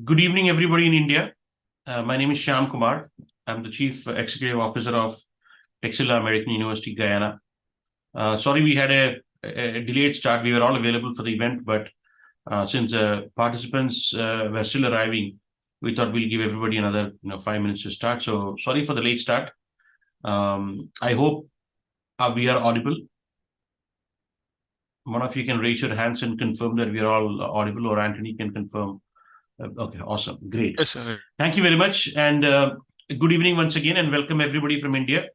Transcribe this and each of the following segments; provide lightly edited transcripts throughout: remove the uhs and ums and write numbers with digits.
Good evening, everybody in India. My name is Shyam Kumar. I'm the Chief Executive Officer of Texila American University, Guyana. Sorry, we had a delayed start. We were all available for the event, but since participants were still arriving, we thought we'll give everybody another 5 minutes to start. So sorry for the late start. I hope we are audible. One of you can raise your hands and confirm that we are all audible, or Anthony can confirm. Okay, awesome. Great. Yes, sir. Thank you very much. And good evening once again, and welcome everybody from India.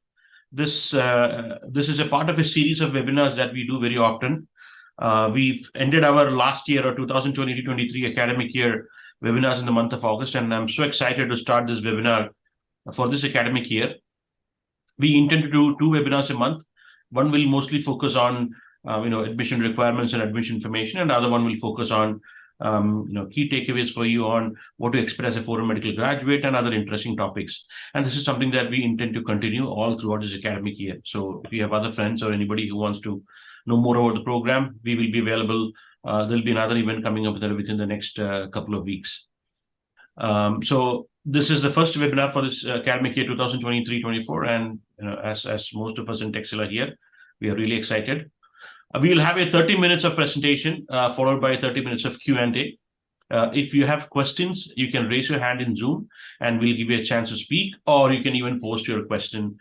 This is a part of a series of webinars that we do very often. We've ended our last year or 2022-23 academic year webinars in the month of August, and I'm so excited to start this webinar for this academic year. We intend to do 2 webinars a month. One will mostly focus on admission requirements and admission information, and the other one will focus on key takeaways for you on what to expect as a foreign medical graduate and other interesting topics. And this is something that we intend to continue all throughout this academic year. So if you have other friends or anybody who wants to know more about the program, we will be available. There'll be another event coming up within the next couple of weeks. So this is the first webinar for this academic year 2023-24, and as most of us in Texila here, we are really excited. We will have a 30 minutes of presentation followed by 30 minutes of Q&A. If you have questions, you can raise your hand in Zoom and we'll give you a chance to speak, or you can even post your question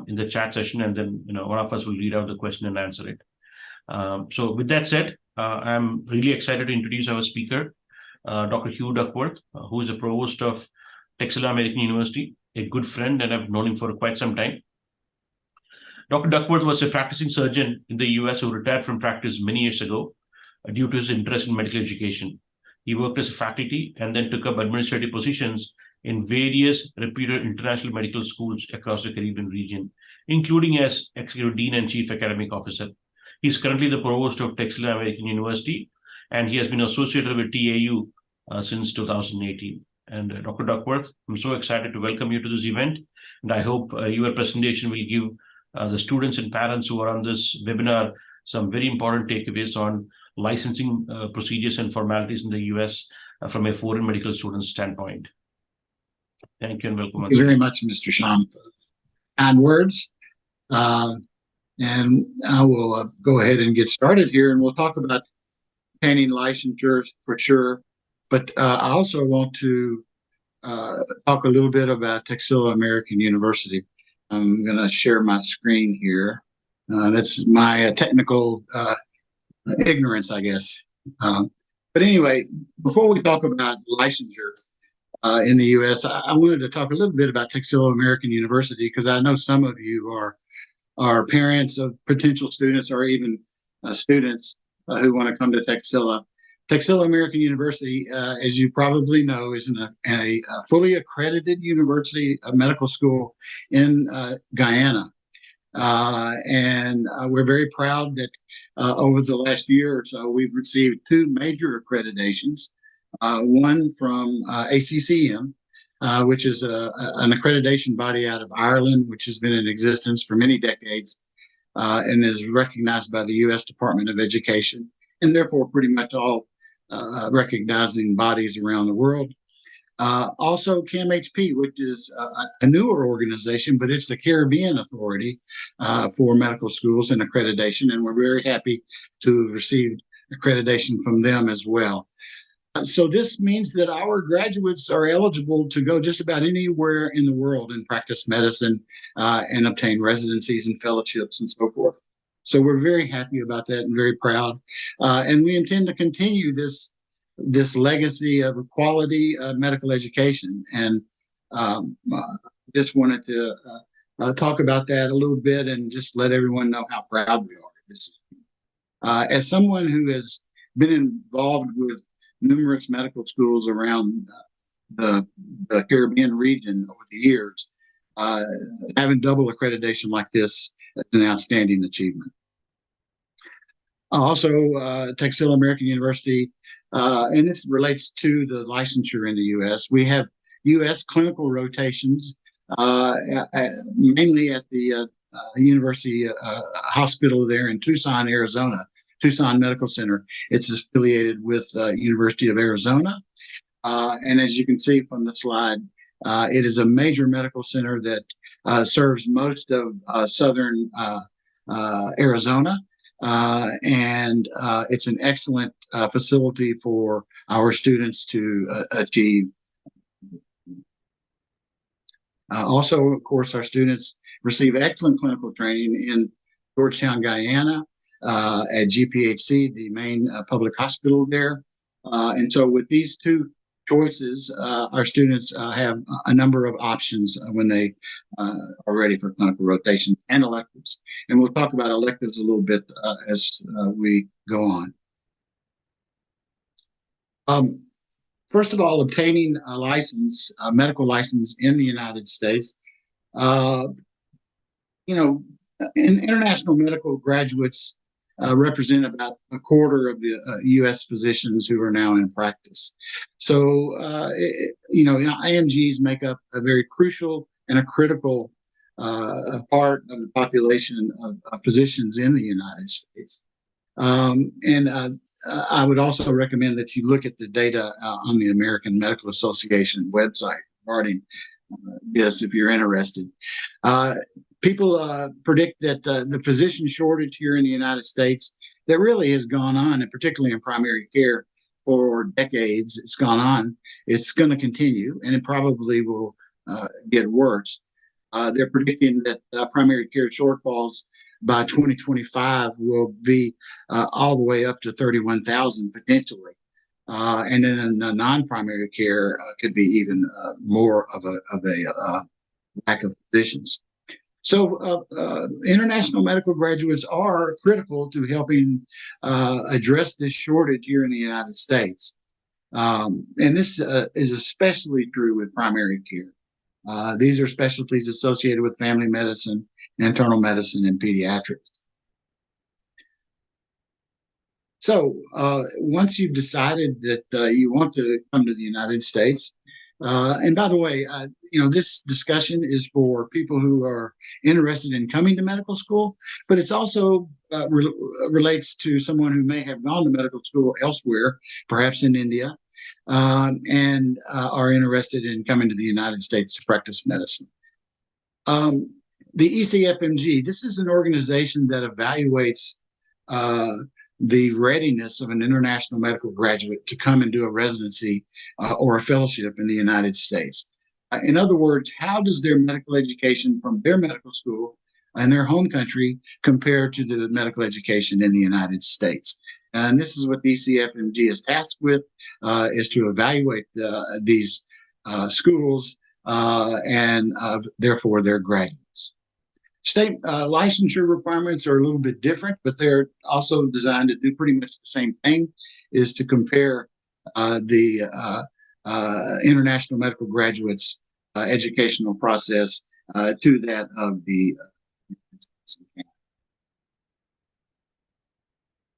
in the chat session, and then one of us will read out the question and answer it. So with that said, I'm really excited to introduce our speaker, Dr. Hugh Duckworth, who is a provost of Texila American University, a good friend, and I've known him for quite some time. Dr. Duckworth was a practicing surgeon in the US who retired from practice many years ago due to his interest in medical education. He worked as a faculty and then took up administrative positions in various reputed international medical schools across the Caribbean region, including as Executive Dean and Chief Academic Officer. He's currently the Provost of Texila American University, and he has been associated with TAU since 2018. And Dr. Duckworth, I'm so excited to welcome you to this event, and I hope your presentation will give the students and parents who are on this webinar some very important takeaways on licensing procedures and formalities in the US from a foreign medical student standpoint. Thank you and welcome. Thank you very much, Mr. Shyam. Kind words. And I will go ahead and get started here, and we'll talk about obtaining licensures for sure. But I also want to talk a little bit about Texila American University. I'm going to share my screen here. That's my technical ignorance, I guess. But anyway, before we talk about licensure in the U.S., I wanted to talk a little bit about Texila American University, because I know some of you are parents of potential students, or even students who want to come to Texila. Texila American University, as you probably know, is a fully accredited university, a medical school in Guyana. And we're very proud that over the last year or so, we've received 2 major accreditations, one from ACCM, which is an accreditation body out of Ireland, which has been in existence for many decades and is recognized by the U.S. Department of Education, and therefore pretty much all recognizing bodies around the world. Also CAMHP, which is a newer organization, but it's the Caribbean Authority for medical schools and accreditation, and we're very happy to have received accreditation from them as well. So this means that our graduates are eligible to go just about anywhere in the world and practice medicine and obtain residencies and fellowships and so forth. So we're very happy about that and very proud. And we intend to continue this legacy of quality medical education. And just wanted to talk about that a little bit and just let everyone know how proud we are. As someone who has been involved with numerous medical schools around the Caribbean region over the years, having double accreditation like this is an outstanding achievement. Also, Texila American University, and this relates to the licensure in the U.S. We have U.S. clinical rotations, mainly at the University Hospital there in Tucson, Arizona, Tucson Medical Center. It's affiliated with University of Arizona. And as you can see from the slide, it is a major medical center that serves most of southern Arizona. And it's an excellent facility for our students to achieve. Also, of course, our students receive excellent clinical training in Georgetown, Guyana, at GPHC, the main public hospital there. And so with these two choices, our students have a number of options when they are ready for clinical rotations and electives. And we'll talk about electives a little bit as we go on. First of all, obtaining a license, a medical license in the United States, international medical graduates represent about a quarter of the U.S. physicians who are now in practice. So, IMGs make up a very crucial and a critical part of the population of physicians in the United States. I would also recommend that you look at the data on the American Medical Association website regarding this if you're interested. People predict that the physician shortage here in the United States that really has gone on, and particularly in primary care for decades, it's gone on. It's going to continue, and it probably will get worse. They're predicting that primary care shortfalls by 2025 will be all the way up to 31,000 potentially. And then in the non-primary care could be even more of a lack of physicians. So international medical graduates are critical to helping address this shortage here in the United States. And this is especially true with primary care. These are specialties associated with family medicine, internal medicine, and pediatrics. So once you've decided that you want to come to the United States, and by the way, this discussion is for people who are interested in coming to medical school, but it's also relates to someone who may have gone to medical school elsewhere, perhaps in India, and are interested in coming to the United States to practice medicine. The ECFMG, this is an organization that evaluates the readiness of an international medical graduate to come and do a residency or a fellowship in the United States. In other words, how does their medical education from their medical school in their home country compare to the medical education in the United States? And this is what the ECFMG is tasked with, is to evaluate these schools and therefore their graduates. State licensure requirements are a little bit different, but they're also designed to do pretty much the same thing, is to compare the international medical graduates' educational process to that of the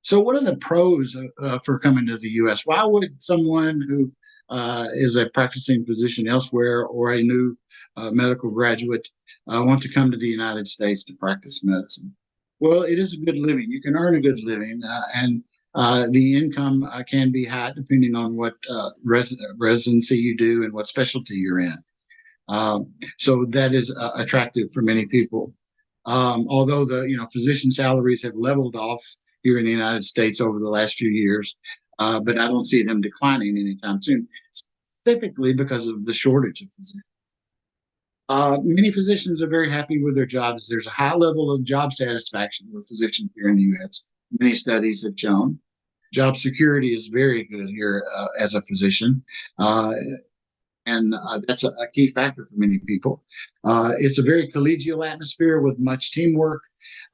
So what are the pros for coming to the U.S.? Why would someone who is a practicing physician elsewhere or a new medical graduate want to come to the United States to practice medicine? Well, it is a good living. You can earn a good living, and the income can be high depending on what residency you do and what specialty you're in. So that is attractive for many people. Although the physician salaries have leveled off here in the United States over the last few years, but I don't see them declining anytime soon, specifically because of the shortage of physicians. Many physicians are very happy with their jobs. There's a high level of job satisfaction with physicians here in the U.S. Many studies have shown. Job security is very good here as a physician, and that's a key factor for many people. It's a very collegial atmosphere with much teamwork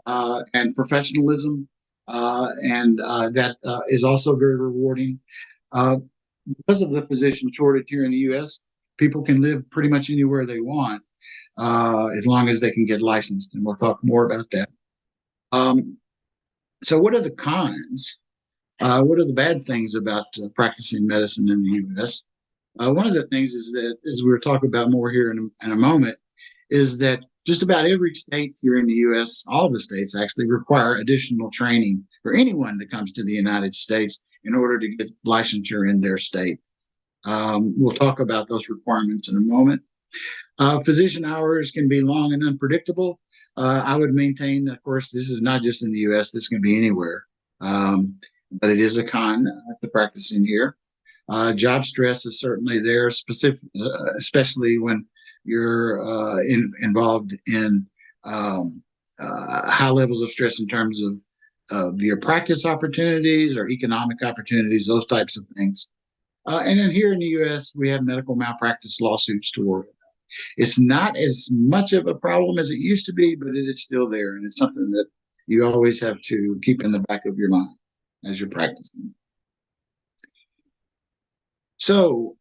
and professionalism, and that is also very rewarding. Because of the physician shortage here in the U.S., people can live pretty much anywhere they want, as long as they can get licensed, and we'll talk more about that. So what are the cons? What are the bad things about practicing medicine in the U.S.? One of the things is that, as we'll talk about more here in a moment, is that just about every state here in the U.S., all the states actually, require additional training for anyone that comes to the United States in order to get licensure in their state. We'll talk about those requirements in a moment. Physician hours can be long and unpredictable. I would maintain, of course, this is not just in the U.S., this can be anywhere. But it is a con to practicing here. Job stress is certainly there, especially when you're involved in high levels of stress in terms of your practice opportunities or economic opportunities, those types of things. And then here in the U.S., we have medical malpractice lawsuits to worry about. It's not as much of a problem as it used to be, but it is still there. And it's something that you always have to keep in the back of your mind as you're practicing. So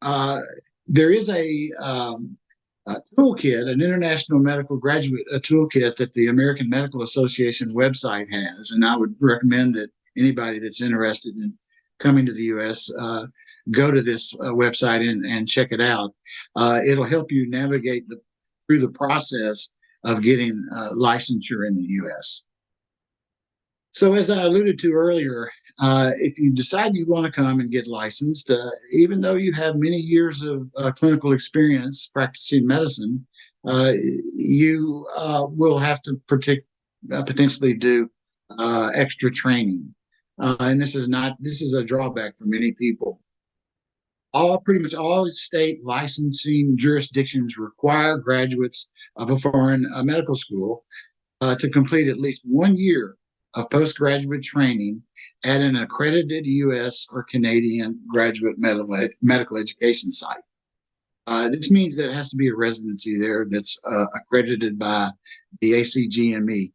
there is a toolkit, an international medical graduate toolkit that the American Medical Association website has. And I would recommend that anybody that's interested in coming to the U.S. Go to this website and check it out. It'll help you navigate through the process of getting licensure in the U.S. So as I alluded to earlier, if you decide you want to come and get licensed, even though you have many years of clinical experience practicing medicine, you will have to potentially do extra training. And this is a drawback for many people. Pretty much all state licensing jurisdictions require graduates of a foreign medical school to complete at least 1 year of postgraduate training at an accredited U.S. or Canadian graduate medical education site. This means that it has to be a residency there that's accredited by the ACGME,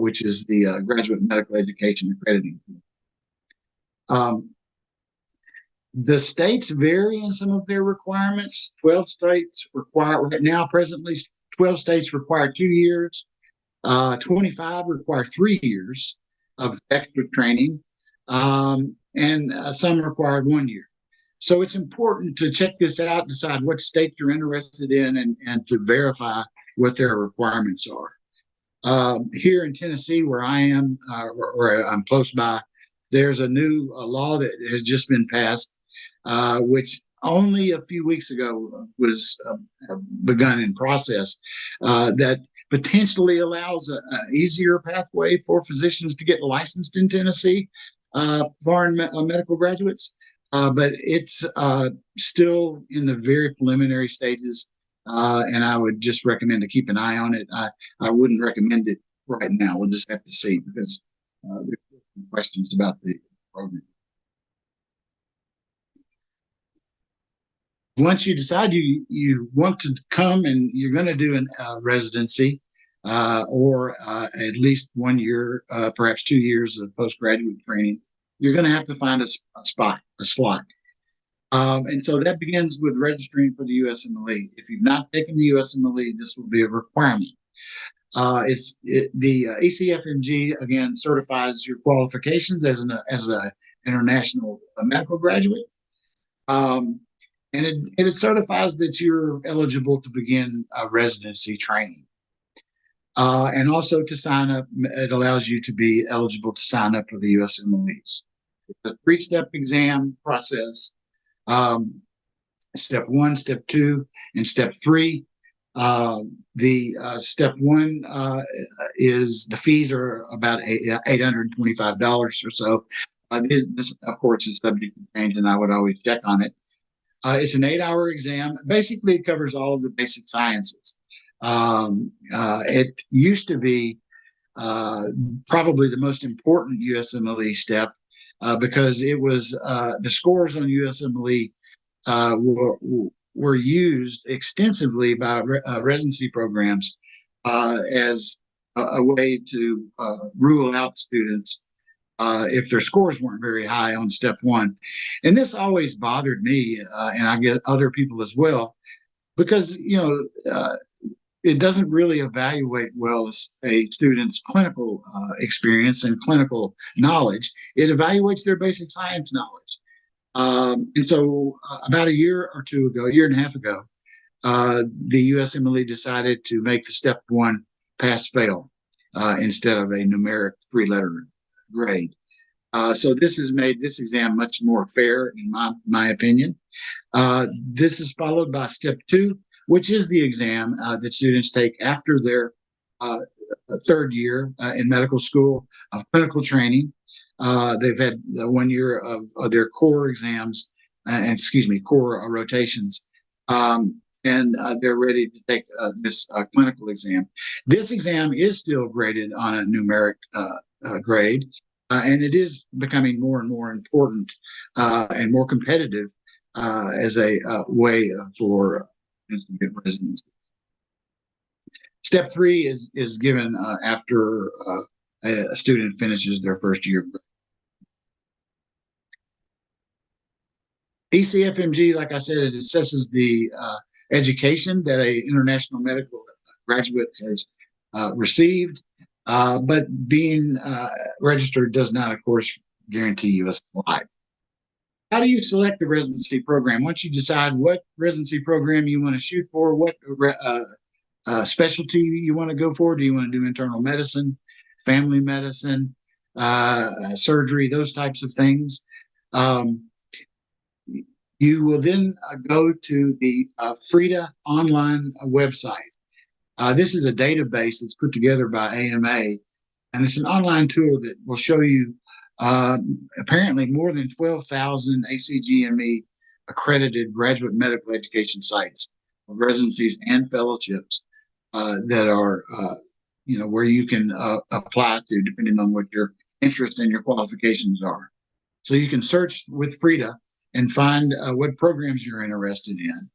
which is the Graduate Medical Education Accrediting. The states vary in some of their requirements. 12 states require, right now, presently, 12 states require 2 years. 25 require 3 years of extra training, and some require 1 year. So it's important to check this out, decide what state you're interested in, and to verify what their requirements are. Here in Tennessee, where I am, or I'm close by, there's a new law that has just been passed, which only a few weeks ago was begun in process, that potentially allows an easier pathway for physicians to get licensed in Tennessee, foreign medical graduates. But it's still in the very preliminary stages, and I would just recommend to keep an eye on it. I wouldn't recommend it right now. We'll just have to see, because there's some questions about the program. Once you decide you want to come and you're going to do a residency or at least 1 year, perhaps 2 years of postgraduate training, you're going to have to find a slot. And so that begins with registering for the USMLE. If you've not taken the USMLE, this will be a requirement. The ACFMG, again, certifies your qualifications as an international medical graduate. And it certifies that you're eligible to begin residency training. And also to sign up, it allows you to be eligible to sign up for the USMLEs. It's a 3-step exam process. Step 1, step 2, and step 3. The step 1 is the fees are about $825 or so. This, of course, is subject to change, and I would always check on it. It's an 8-hour exam. Basically, it covers all of the basic sciences. It used to be probably the most important USMLE step because it was the scores on USMLE were used extensively by residency programs as a way to rule out students if their scores weren't very high on step 1. And this always bothered me, and I get other people as well, because, it doesn't really evaluate well a student's clinical experience and clinical knowledge. It evaluates their basic science knowledge. And so about a year and a half ago, the USMLE decided to make the step 1 pass-fail instead of a numeric 3-letter grade. So this has made this exam much more fair, in my opinion. This is followed by step 2, which is the exam that students take after their third year in medical school of clinical training. They've had 1 year of their core exams, core rotations. And they're ready to take this clinical exam. This exam is still graded on a numeric grade, and it is becoming more and more important and more competitive as a way for students to get residency. Step 3 is given after a student finishes their first year. ECFMG, like I said, it assesses the education that a international medical graduate has received, but being registered does not, of course, guarantee you a spot. How do you select the residency program? Once you decide what residency program you want to shoot for, what specialty you want to go for, do you want to do internal medicine, family medicine, surgery, those types of things? You will then go to the FRIDA online website. This is a database that's put together by AMA, and it's an online tool that will show you apparently more than 12,000 ACGME accredited graduate medical education sites, residencies and fellowships that are, where you can apply to depending on what your interest and your qualifications are. So you can search with FRIDA and find what programs you're interested in.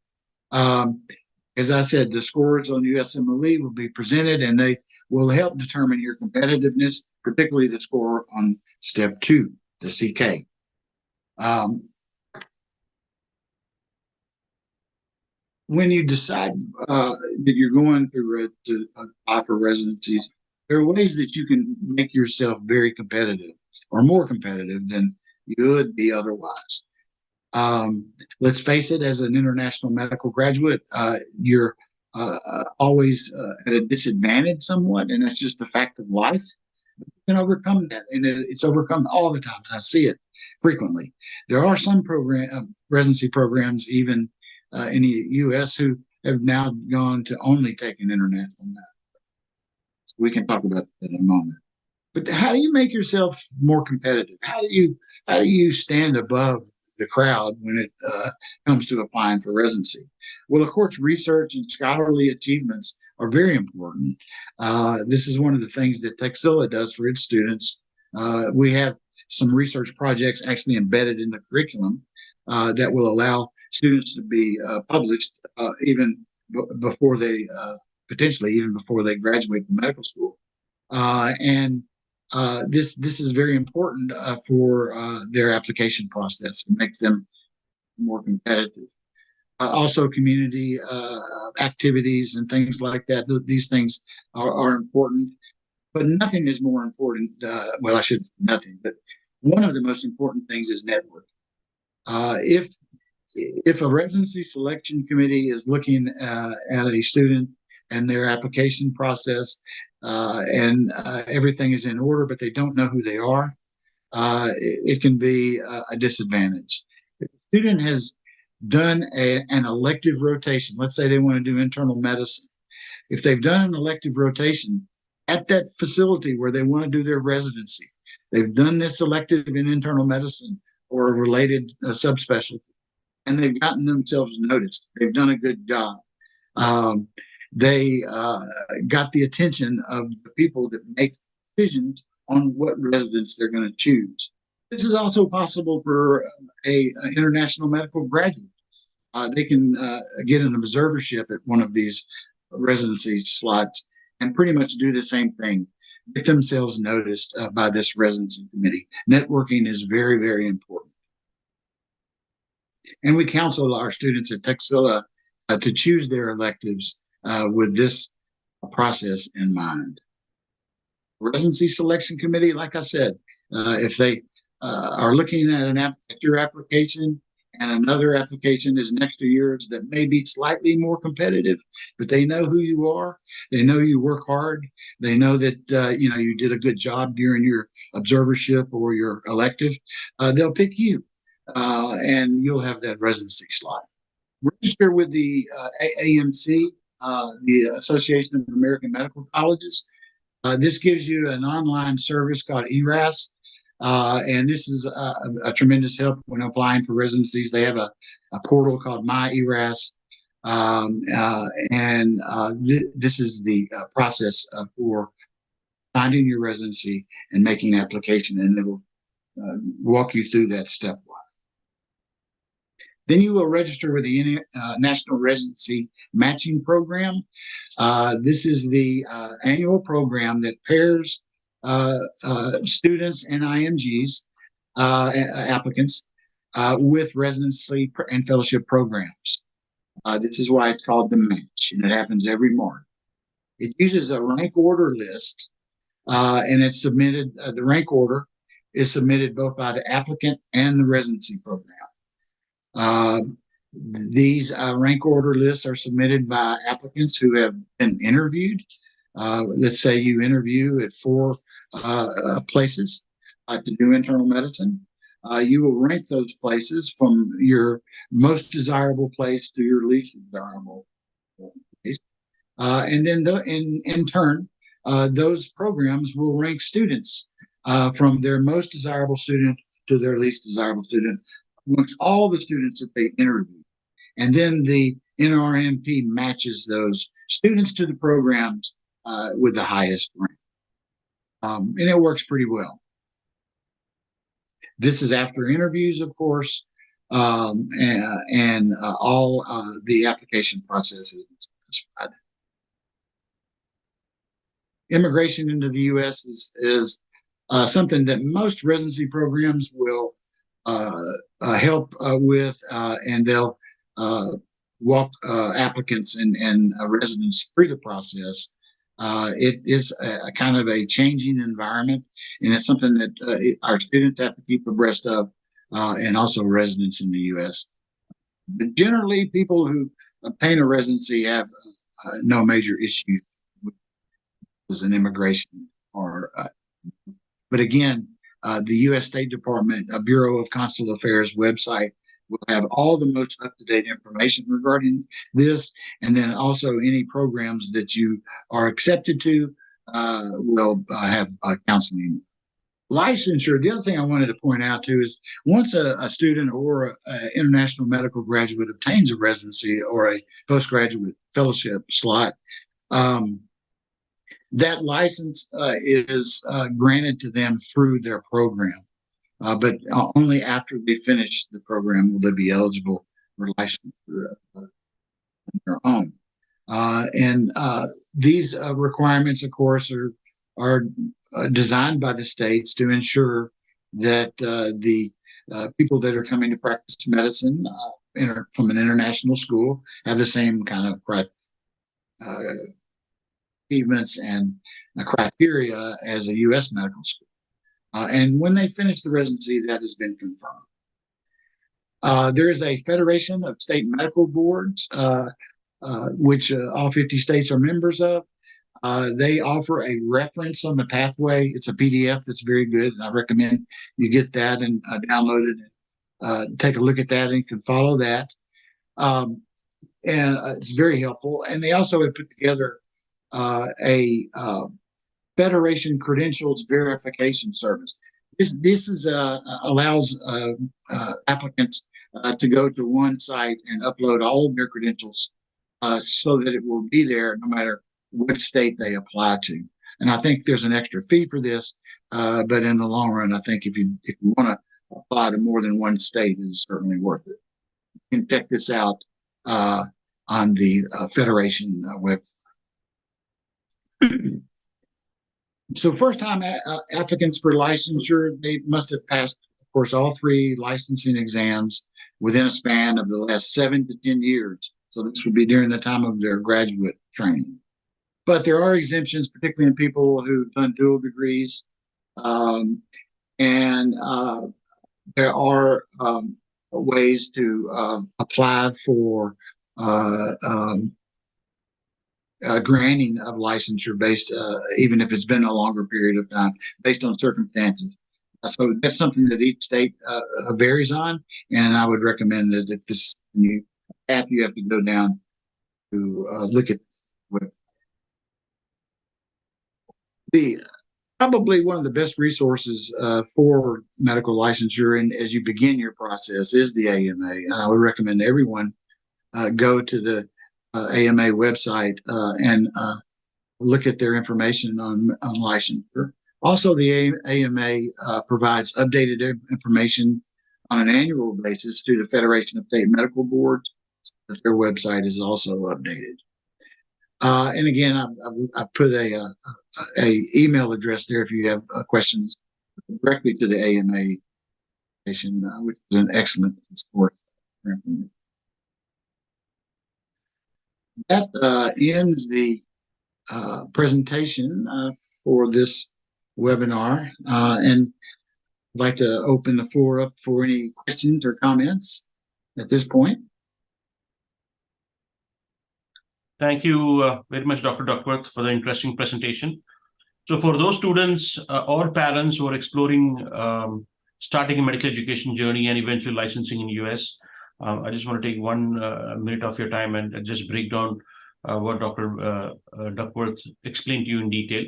As I said, the scores on USMLE will be presented, and they will help determine your competitiveness, particularly the score on step 2, the CK. When you decide that you're going to apply for residencies, there are ways that you can make yourself very competitive, or more competitive than you would be otherwise. Let's face it, as an international medical graduate, you're always at a disadvantage somewhat, and that's just the fact of life. You can overcome that, and it's overcome all the time. I see it frequently. There are some residency programs, even in the U.S., who have now gone to only take an international medical. So we can talk about that in a moment. But how do you make yourself more competitive? How do you stand above the crowd when it comes to applying for residency? Well, of course, research and scholarly achievements are very important. This is one of the things that Texila does for its students. We have some research projects actually embedded in the curriculum that will allow students to be published even before they, potentially even before they graduate from medical school. This is very important for their application process. It makes them more competitive. Also, community activities and things like that. These things are important, but nothing is more important. Well, I shouldn't say nothing, but one of the most important things is network. If a residency selection committee is looking at a student and their application process, and everything is in order, but they don't know who they are, it can be a disadvantage. If a student has done an elective rotation, let's say they want to do internal medicine. If they've done an elective rotation at that facility where they want to do their residency, they've done this elective in internal medicine or a related subspecialty, and they've gotten themselves noticed. They've done a good job. They got the attention of the people that make decisions on what residence they're going to choose. This is also possible for an international medical graduate. They can get an observership at one of these residency slots and pretty much do the same thing, get themselves noticed by this residency committee. Networking is very, very important. And we counsel our students at Texila to choose their electives with this process in mind. Residency selection committee, like I said, if they are looking at your application and another application is next to yours that may be slightly more competitive, but they know who you are. They know you work hard. They know that you did a good job during your observership or your elective. They'll pick you, and you'll have that residency slot. Register with the AAMC, the Association of American Medical Colleges. This gives you an online service called ERAS, and this is a tremendous help when applying for residencies. They have a portal called My ERAS, this is the process for finding your residency and making an application, and it will walk you through that stepwise. Then you will register with the National Residency Matching Program. This is the annual program that pairs students and IMGs, applicants, with residency and fellowship programs. This is why it's called the match, and it happens every March. It uses a rank order list, and it's submitted. The rank order is submitted both by the applicant and the residency program. These rank order lists are submitted by applicants who have been interviewed. Let's say you interview at 4 places to do internal medicine. You will rank those places from your most desirable place to your least desirable place. And then in turn, those programs will rank students from their most desirable student to their least desirable student amongst all the students that they interview. And then the NRMP matches those students to the programs with the highest rank. And it works pretty well. This is after interviews, of course, and all the application process is satisfied. Immigration into the U.S. is something that most residency programs will help with, and they'll walk applicants and residents through the process. It is a kind of a changing environment, and it's something that our students have to keep abreast of, and also residents in the U.S. But generally, people who obtain a residency have no major issue with an immigration but again, the U.S. State Department Bureau of Consular Affairs website will have all the most up-to-date information regarding this, and then also any programs that you are accepted to will have counseling. Licensure, the other thing I wanted to point out too is once a student or an international medical graduate obtains a residency or a postgraduate fellowship slot, that license is granted to them through their program. But only after they finish the program will they be eligible for licensure on their own. And these requirements, of course, are designed by the states to ensure that the people that are coming to practice medicine from an international school have the same kind of achievements and criteria as a U.S. medical school. And when they finish the residency, that has been confirmed. There is a Federation of State Medical Boards, which all 50 states are members of. They offer a reference on the pathway. It's a PDF that's very good, and I recommend you get that and download it and take a look at that, and you can follow that. And it's very helpful. And they also have put together a Federation Credentials Verification Service. This is allows applicants to go to one site and upload all of their credentials so that it will be there no matter which state they apply to. And I think there's an extra fee for this, but in the long run, I think if you want to apply to more than one state, it's certainly worth it. You can check this out on the Federation website. So first-time applicants for licensure, they must have passed, of course, all 3 licensing exams within a span of the last 7 to 10 years. So this would be during the time of their graduate training. But there are exemptions, particularly in people who've done dual degrees. There are ways to apply for granting of licensure based, even if it's been a longer period of time, based on circumstances. So that's something that each state varies on, and I would recommend that if this is a new path you have to go down to look at the probably one of the best resources for medical licensure, and as you begin your process, is the AMA. And I would recommend everyone go to the AMA website and look at their information on licensure. Also, the AMA provides updated information on an annual basis through the Federation of State Medical Boards. Their website is also updated. And again, I've put a email address there if you have questions directly to the AMA station, which is an excellent source for information. That ends the presentation for this webinar, and I'd like to open the floor up for any questions or comments at this point. Thank you very much, Dr. Duckworth, for the interesting presentation. So for those students or parents who are exploring starting a medical education journey and eventually licensing in US, I just want to take 1 minute of your time and just break down what Dr. Duckworth explained to you in detail.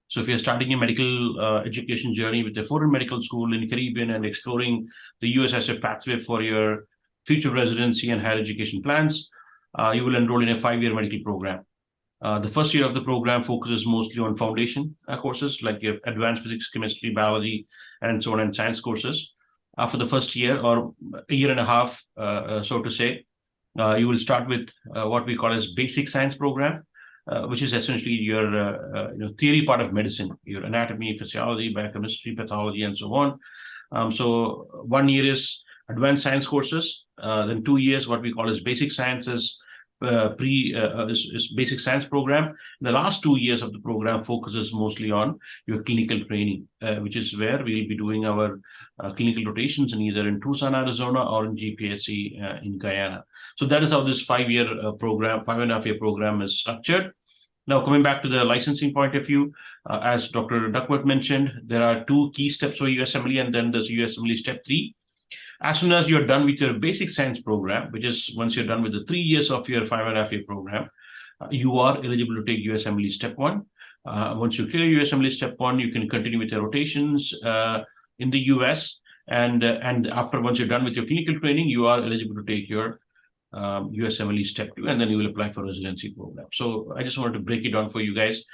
So if you're starting a medical education journey with a foreign medical school in the Caribbean and exploring the US as a pathway for your future residency and higher education plans, you will enroll in a 5-year medical program. The first year of the program focuses mostly on foundation courses like you have advanced physics, chemistry, biology, and so on, and science courses. For the first year or a year and a half, so to say, you will start with what we call as basic science program, which is essentially your theory part of medicine, your anatomy, physiology, biochemistry, pathology, and so on. So 1 year is advanced science courses, then 2 years what we call as basic sciences, is basic science program. The last 2 years of the program focuses mostly on your clinical training, which is where we'll be doing our clinical rotations in either in Tucson, Arizona, or in GPHC in Guyana. So that is how this 5-year program, 5.5-year program is structured. Now, coming back to the licensing point of view, as Dr. Duckworth mentioned, there are 2 key steps for USMLE, and then there's USMLE step 3. As soon as you're done with your basic science program, which is once you're done with the 3 years of your 5.5-year program, you are eligible to take USMLE step 1. Once you clear USMLE step 1, you can continue with your rotations in the US. And after once you're done with your clinical training, you are eligible to take your USMLE step 2, and then you will apply for residency program. So I just wanted to break it down for you guys.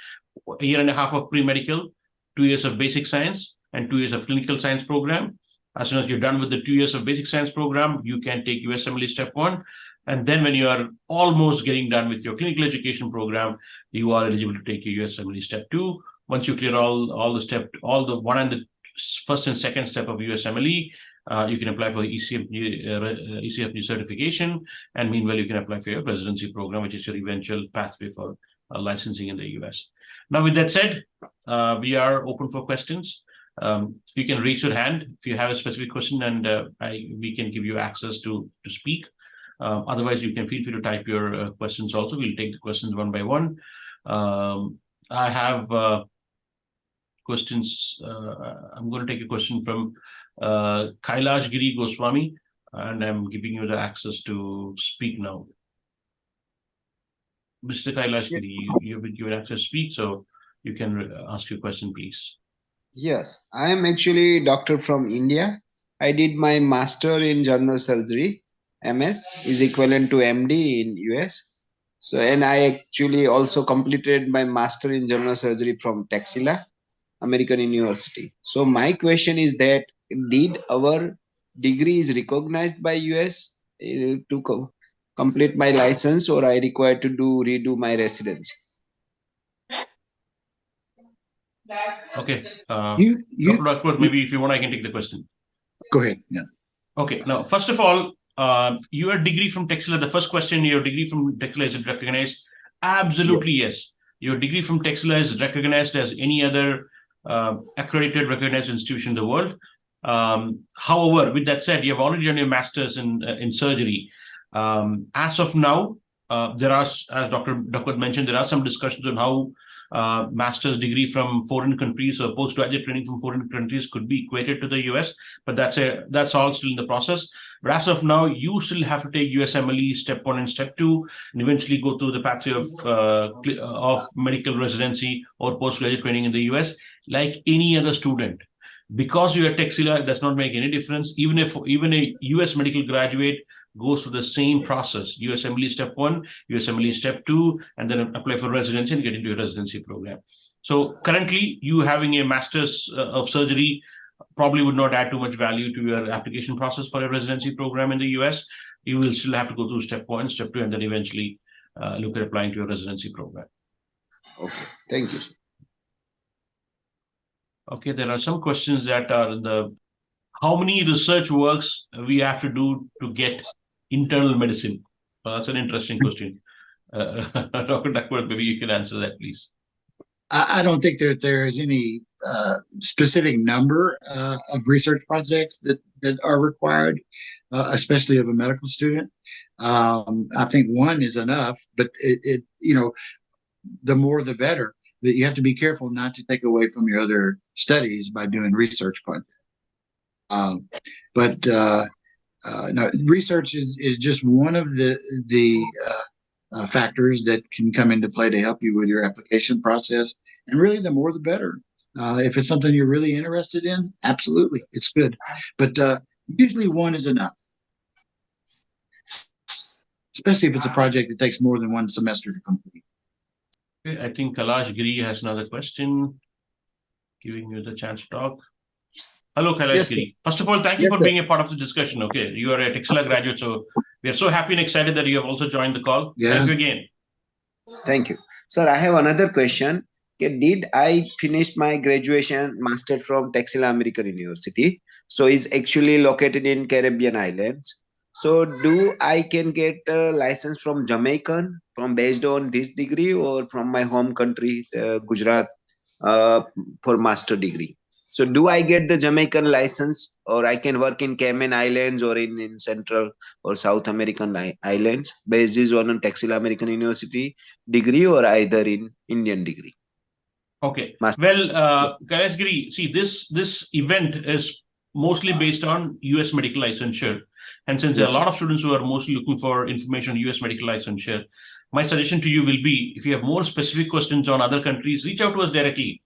A year and a half of pre-medical, 2 years of basic science, and 2 years of clinical science program. As soon as you're done with the 2 years of basic science program, you can take USMLE step 1. And then when you are almost getting done with your clinical education program, you are eligible to take your USMLE step 2. Once you clear all the 1 and the first and second step of USMLE, you can apply for ECFG certification. And meanwhile, you can apply for your residency program, which is your eventual pathway for licensing in the US. Now, with that said, we are open for questions. You can raise your hand if you have a specific question, and we can give you access to speak. Otherwise, you can feel free to type your questions also. We'll take the questions one by one. I have questions. I'm going to take a question from Kailash Giri Goswami, and I'm giving you the access to speak now. Mr. Kailash Giri, you've been given access to speak, so you can ask your question, please. Yes, I am actually doctor from India. I did my master in general surgery. MS is equivalent to MD in US. So, and I actually also completed my master in general surgery from Texila American University. So my question is that, did our degree is recognized by US to complete my license, or I required to redo my residency? Okay. Dr. Duckworth, maybe if you want, I can take the question. Go ahead. Yeah. Okay. Now, first of all, your degree from Texila, the first question, your degree from Texila, is it recognized? Absolutely, yes. Your degree from Texila is recognized as any other accredited, recognized institution in the world. However, with that said, you have already done your master's in surgery. As of now, there are, as Dr. Duckworth mentioned, there are some discussions on how master's degree from foreign countries or postgraduate training from foreign countries could be equated to the US, but that's all still in the process. But as of now, you still have to take USMLE step 1 and step 2, and eventually go through the pathway of medical residency or postgraduate training in the US, like any other student. Because you are Texila, it does not make any difference. Even a US medical graduate goes through the same process: USMLE step 1, USMLE step 2, and then apply for residency and get into a residency program. So currently, you having a master's of surgery probably would not add too much value to your application process for a residency program in the US. You will still have to go through step 1, step 2, and then eventually look at applying to a residency program. Okay, thank you. Okay, there are some questions that are in the, how many research works we have to do to get internal medicine? Well, that's an interesting question. Dr. Duckworth, maybe you can answer that, please. I don't think that there is any specific number of research projects that are required, especially of a medical student. I think one is enough, but the more the better. But you have to be careful not to take away from your other studies by doing research projects. No, research is just one of the factors that can come into play to help you with your application process. And really, the more the better. If it's something you're really interested in, absolutely, it's good. But usually one is enough, especially if it's a project that takes more than one semester to complete. Okay, I think Kailash Giri has another question, giving you the chance to talk. Hello, Kailash Yes, Giri. First of all, thank you Yes, for sir. being a part of the discussion. Okay, you are a Texila graduate, so we are so happy and excited that you have also joined the call. Yeah. Thank you again. Thank you. Sir, I have another question. Okay, did I finish my graduation master from Texila American University? So it's actually located in Caribbean islands. So do I can get a license from Jamaican from based on this degree or from my home country, Gujarat, for master degree? So do I get the Jamaican license or I can work in Cayman Islands or in Central or South American islands based on a Texila American University degree or either in Indian degree? Okay. Master. Well, Kailash Giri, see, this event is mostly based on US medical licensure. And since there are a lot of students who are mostly looking for information on US medical licensure, my suggestion to you will be, if you have more specific questions on other countries, reach out to us directly.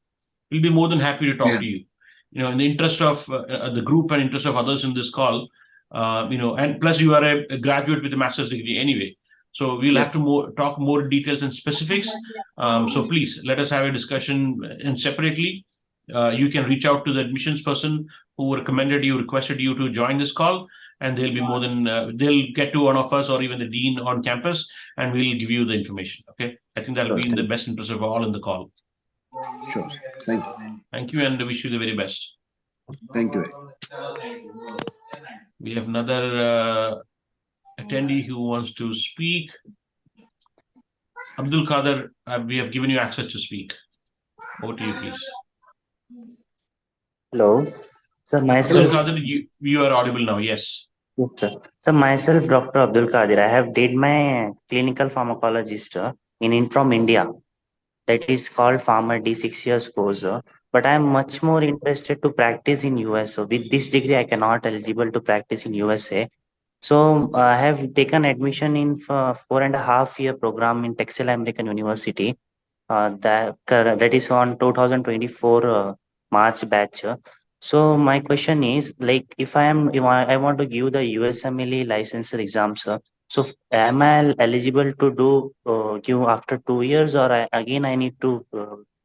We'll be more than happy to talk to you. In the interest of the group and interest of others in this call, and plus you are a graduate with a master's degree anyway. So we'll have to talk more details and specifics. So please let us have a discussion and separately. You can reach out to the admissions person who requested you to join this call, and they'll be more than they'll get to one of us or even the dean on campus, and we'll give you the information. Okay, I think that'll be in the best interest of all in the call. Sure. Thank you. Thank you, and wish you the very best. Thank you. We have another attendee who wants to speak. Abdul Qadir, we have given you access to speak. Over to you, please. Hello, sir. Myself. Abdul Qadir, you are audible now. Yes. Yes, sir. So myself, Dr. Abdul Qadir. I have did my clinical pharmacologist from India. That is called Pharma D 6 years course. But I am much more interested to practice in US. So with this degree, I cannot eligible to practice in USA. So I have taken admission in 4.5 year program in Texila American University. That is on 2024 March batch. So my question is, like, if I want to give the USMLE licensure exams, so am I eligible to do give after 2 years, or again I need to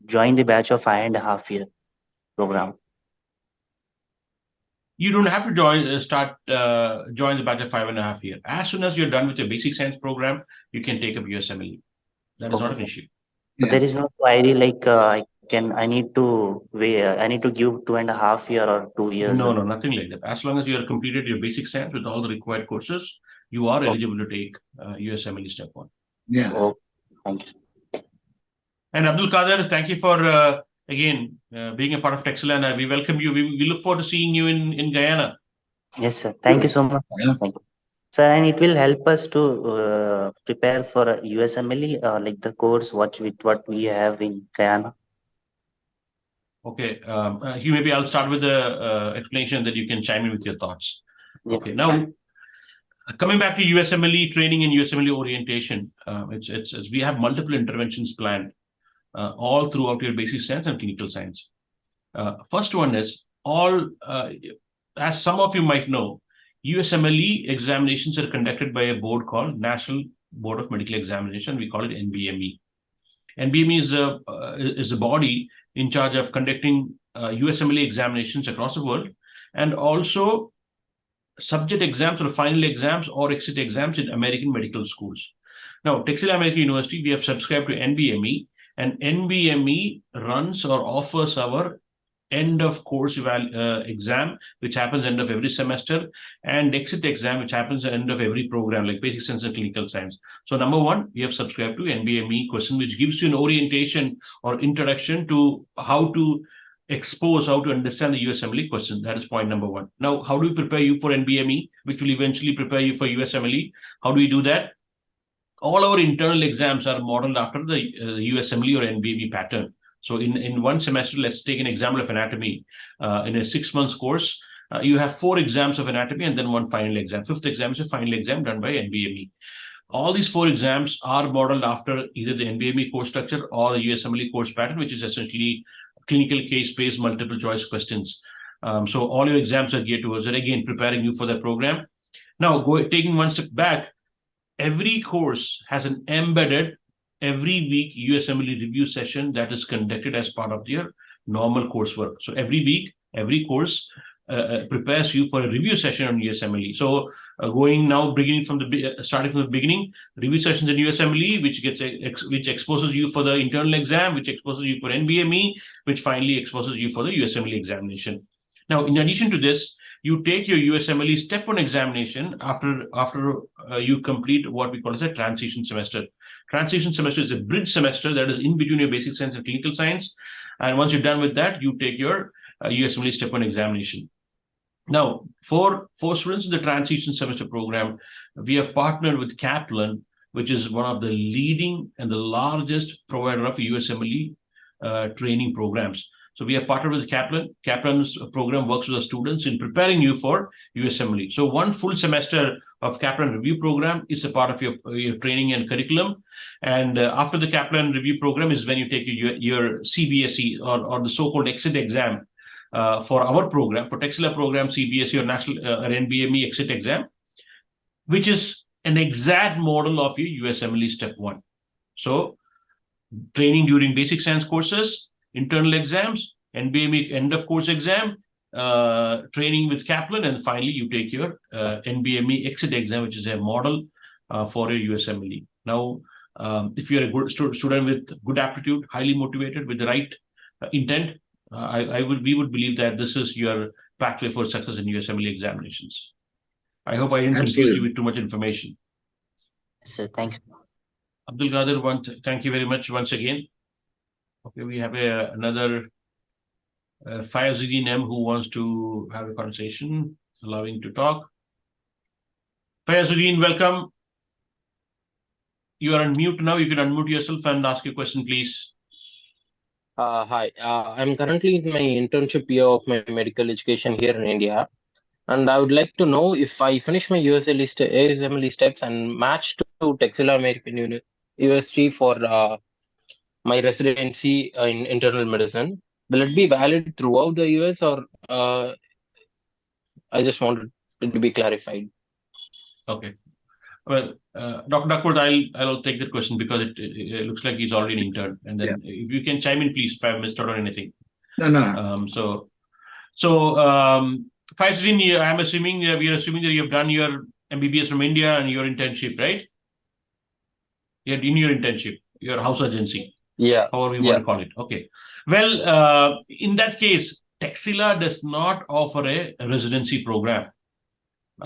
join the batch of 5.5 year program? You don't have to join the batch of 5.5 years. As soon as you're done with your basic science program, you can take up USMLE. That is not an issue. But there is no query like I need to give 2.5 year or 2 years. No, nothing like that. As long as you have completed your basic science with all the required courses, you are eligible to take USMLE step 1. Yeah. Oh, thank you. And Abdul Qadir, thank you for again, being a part of Texila, and we welcome you. We look forward to seeing you in Guyana. Yes, sir. Thank you so much. Yeah. Thank you. Sir, and it will help us to prepare for a USMLE, like the course what we have in Guyana. Okay, Hugh, maybe I'll start with the explanation that you can chime in with your thoughts. Yeah. Okay, now coming back to USMLE training and USMLE orientation, it's we have multiple interventions planned all throughout your basic science and clinical science. First one is as some of you might know, USMLE examinations are conducted by a board called National Board of Medical Examination. We call it NBME. NBME is a body in charge of conducting USMLE examinations across the world, and also subject exams or final exams or exit exams in American medical schools. Now, Texila American University, we have subscribed to NBME, and NBME runs or offers our end of course exam, which happens end of every semester, and exit exam, which happens at the end of every program, like basic science and clinical science. So number one, we have subscribed to NBME question, which gives you an orientation or introduction to how to understand the USMLE question. That is point number one. Now, how do we prepare you for NBME, which will eventually prepare you for USMLE? How do we do that? All our internal exams are modeled after the USMLE or NBME pattern. So in one semester, let's take an example of anatomy. In a 6 months course, you have 4 exams of anatomy and then one final exam. 5th exam is a final exam done by NBME. All these 4 exams are modeled after either the NBME course structure or the USMLE course pattern, which is essentially clinical case-based multiple choice questions. So all your exams are geared towards it, again, preparing you for the program. Now, taking one step back, every course has an embedded every week USMLE review session that is conducted as part of your normal coursework. So every week, every course prepares you for a review session on USMLE. So starting from the beginning, review sessions in USMLE, which exposes you for the internal exam, which exposes you for NBME, which finally exposes you for the USMLE examination. Now, in addition to this, you take your USMLE step 1 examination after you complete what we call as a transition semester. Transition semester is a bridge semester that is in between your basic science and clinical science. And once you're done with that, you take your USMLE step 1 examination. Now, for students in the transition semester program, we have partnered with Kaplan, which is one of the leading and the largest provider of USMLE training programs. So we have partnered with Kaplan. Kaplan's program works with the students in preparing you for USMLE. So one full semester of Kaplan review program is a part of your training and curriculum. And after the Kaplan review program is when you take your CBSE or the so-called exit exam for our program, for Texila program, CBSE or National or NBME exit exam, which is an exact model of your USMLE step 1. So training during basic science courses, internal exams, NBME end of course exam, training with Kaplan, and finally you take your NBME exit exam, which is a model for your USMLE. Now, if you're a good student with good aptitude, highly motivated, with the right intent, we would believe that this is your pathway for success in USMLE examinations. I hope I didn't confuse you with too much information. Yes, sir. Thanks. Abdul Qadir, thank you very much once again. Okay, we have another Fayazuddin M who wants to have a conversation, allowing to talk. Fayazuddin, welcome. You are on mute now. You can unmute yourself and ask your question, please. Hi, I'm currently in my internship year of my medical education here in India, and I would like to know if I finish my USMLE steps and match to Texila American University for my residency in internal medicine, will it be valid throughout the US, or I just wanted it to be clarified? Okay. Well, Dr. Duckworth, I'll take that question because it looks like he's already an intern. And then if you can chime in, please, if I've missed out on anything. No. Faisal, I'm assuming we're assuming that you've done your MBBS from India and your internship, right? You're in your internship, your house agency. Yeah. However you want to call it. Okay. Well, in that case, Texila does not offer a residency program.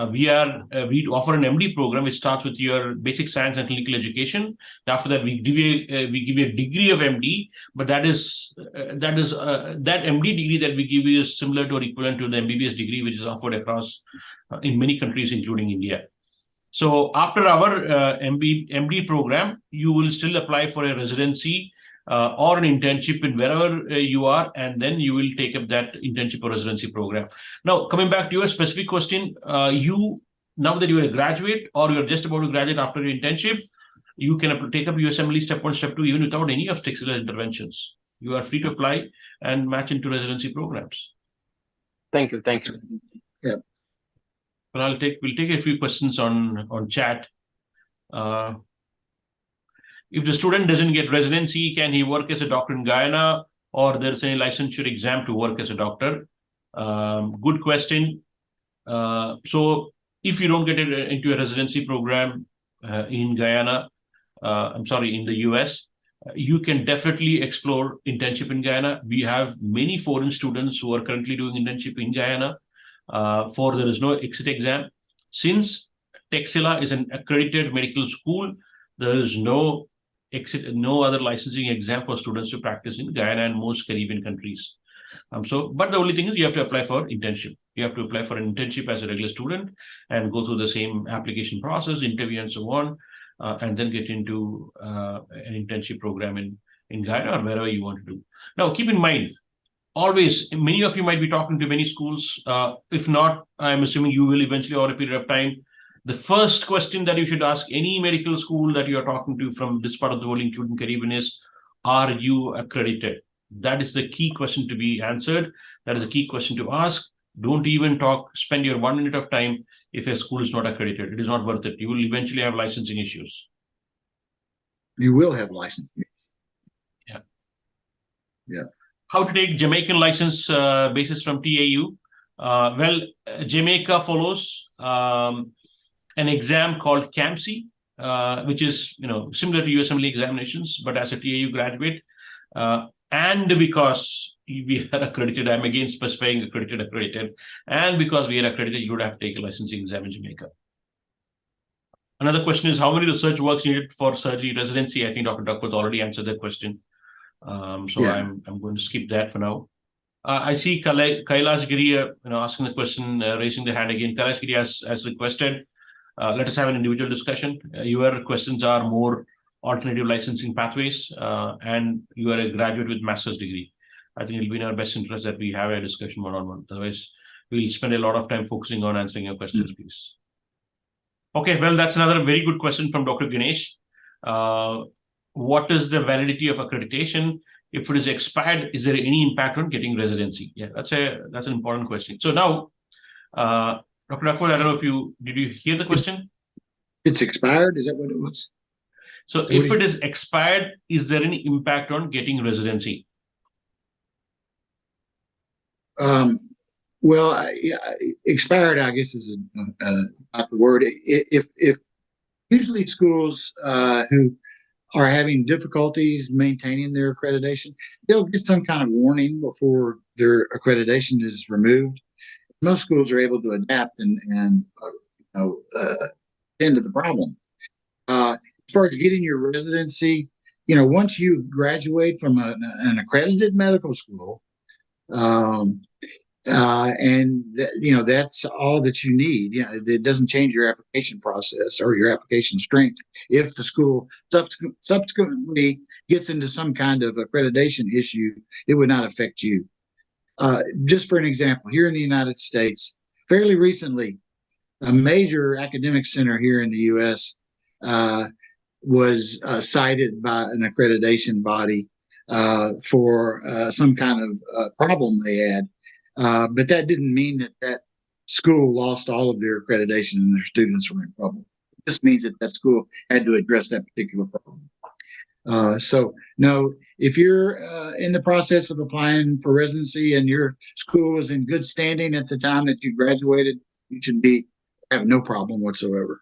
we offer an MD program which starts with your basic science and clinical education. After that, we give you a degree of MD, but that MD degree that we give you is similar to or equivalent to the MBBS degree, which is offered across in many countries, including India. So after our MD program, you will still apply for a residency or an internship in wherever you are, and then you will take up that internship or residency program. Now, coming back to your specific question, now that you are a graduate or you're just about to graduate after your internship, you can take up USMLE Step 1, Step 2 even without any of Texila interventions. You are free to apply and match into residency programs. Thank you. Thank you. Yeah. Well, we'll take a few questions on chat. If the student doesn't get residency, can he work as a doctor in Guyana, or there's any licensure exam to work as a doctor? Good question. So if you don't get into a residency program in Guyana, in the US, you can definitely explore internship in Guyana. We have many foreign students who are currently doing internship in Guyana. There is no exit exam. Since Texila is an accredited medical school, there is no other licensing exam for students to practice in Guyana and most Caribbean countries. But the only thing is you have to apply for internship. You have to apply for an internship as a regular student and go through the same application process, interview, and so on, and then get into an internship program in Guyana or wherever you want to do. Now, keep in mind, always, many of you might be talking to many schools. If not, I'm assuming you will eventually over a period of time. The first question that you should ask any medical school that you are talking to from this part of the world, including Caribbean, is, are you accredited? That is the key question to be answered. That is a key question to ask. Don't even spend your 1 minute of time if a school is not accredited. It is not worth it. You will eventually have licensing issues. You will have licensing. Yeah. Yeah. How to take Jamaican license basis from TAU? Jamaica follows an exam called CAMC, which is similar to USMLE examinations, but as a TAU graduate, and because we are accredited, I'm again specifying accredited, and because we are accredited, you would have to take a licensing exam in Jamaica. Another question is, how many research works needed for surgery residency? I think Dr. Duckworth already answered that question. I'm going to skip that for now. I see Kailash Giri asking the question, raising the hand again. Kailash Giri has requested, let us have an individual discussion. Your questions are more alternative licensing pathways, and you are a graduate with master's degree. I think it'll be in our best interest that we have a discussion one-on-one. Otherwise, we'll spend a lot of time focusing on answering your questions, please. Okay, well, that's another very good question from Dr. Ganesh. What is the validity of accreditation? If it is expired, is there any impact on getting residency? Yeah, that's an important question. So now, Dr. Duckworth, I don't know did you hear the question? It's expired? Is that what it was? So if it is expired, is there any impact on getting residency? Expired, I guess, is not the word. If usually schools who are having difficulties maintaining their accreditation, they'll get some kind of warning before their accreditation is removed. Most schools are able to adapt and tend to the problem. As far as getting your residency, once you graduate from an accredited medical school, that's all that you need. It doesn't change your application process or your application strength. If the school subsequently gets into some kind of accreditation issue, it would not affect you. Just for an example, here in the United States, fairly recently, a major academic center here in the U.S. Was cited by an accreditation body for some kind of problem they had. But that didn't mean that school lost all of their accreditation and their students were in trouble. It just means that school had to address that particular problem. So, no, if you're in the process of applying for residency and your school was in good standing at the time that you graduated, you should have no problem whatsoever.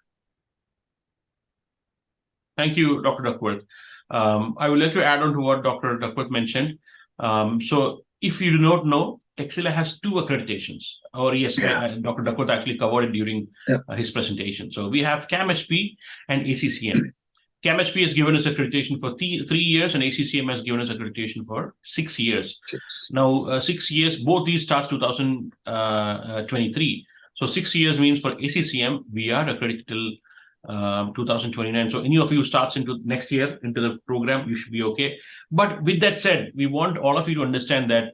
Thank you, Dr. Duckworth. I would like to add on to what Dr. Duckworth mentioned. So if you do not know, Texila has two accreditations. Or yes, Dr. Duckworth actually covered it during his presentation. So we have CAM-HP and ACCM. CAM-HP has given us accreditation for 3 years, and ACCM has given us accreditation for 6 years. Now, 6 years, both these starts 2023. So 6 years means for ACCM, we are accredited till 2029. So any of you starts into next year into the program, you should be okay. But with that said, we want all of you to understand that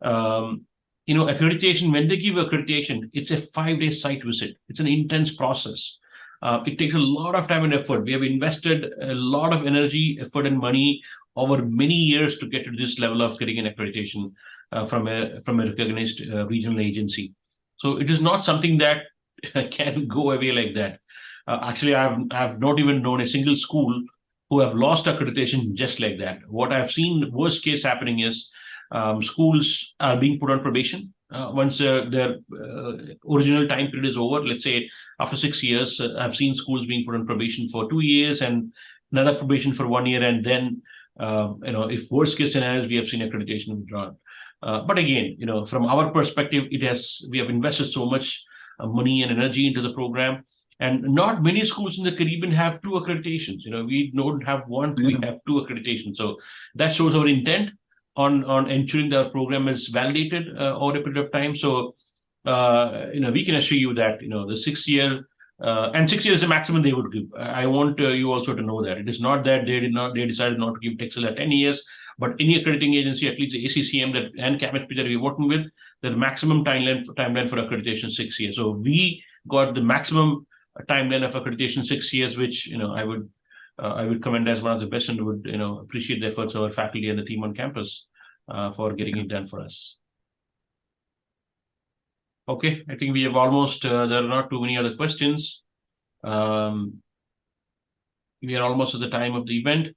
accreditation, when they give accreditation, it's a 5-day site visit. It's an intense process. It takes a lot of time and effort. We have invested a lot of energy, effort, and money over many years to get to this level of getting an accreditation from a recognized regional agency. So it is not something that can go away like that. Actually, I've not even known a single school who have lost accreditation just like that. What I've seen worst case happening is schools are being put on probation. Once their original time period is over, let's say after 6 years, I've seen schools being put on probation for 2 years and another probation for 1 year. And then, if worst case scenarios, we have seen accreditation withdrawn. But again, from our perspective, we have invested so much money and energy into the program. And not many schools in the Caribbean have 2 accreditations. We don't have one, we have 2 accreditations. So that shows our intent on ensuring that our program is validated over a period of time. So, we can assure you that, the 6 year, and 6 years is the maximum they would give. I want you also to know that it is not that they decided not to give Texila 10 years, but any accrediting agency, at least the ACCM and CAM-HP that we're working with, the maximum timeline for accreditation 6 years. So we got the maximum timeline of accreditation 6 years, which I would commend as one of the best, and would appreciate the efforts of our faculty and the team on campus for getting it done for us. Okay, I think we have almost there are not too many other questions. We are almost at the time of the event.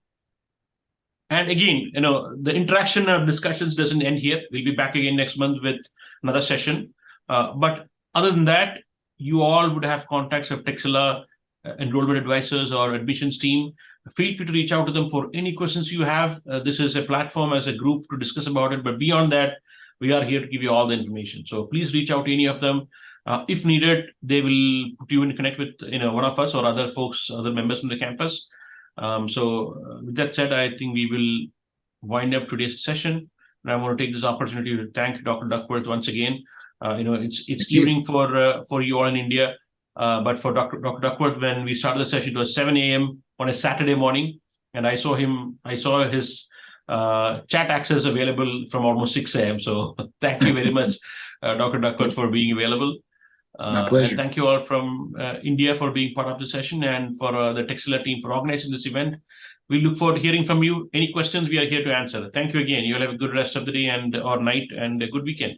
And again, the interaction of discussions doesn't end here. We'll be back again next month with another session. But other than that, you all would have contacts of Texila enrollment advisors or admissions team. Feel free to reach out to them for any questions you have. This is a platform as a group to discuss about it. But beyond that, we are here to give you all the information. So please reach out to any of them. If needed, they will put you in connect with one of us or other folks, other members from the campus. With that said, I think we will wind up today's session. And I want to take this opportunity to thank Dr. Duckworth once again. It's evening for you all in India, but for Dr. Duckworth, when we started the session, it was 7 a.m. on a Saturday morning, and I saw his chat access available from almost 6 a.m. So thank you very much, Dr. Duckworth, for being available. My pleasure. And thank you all from India for being part of the session, and for the Texila team for organizing this event. We look forward to hearing from you. Any questions, we are here to answer. Thank you again. You will have a good rest of the day or night, and a good weekend.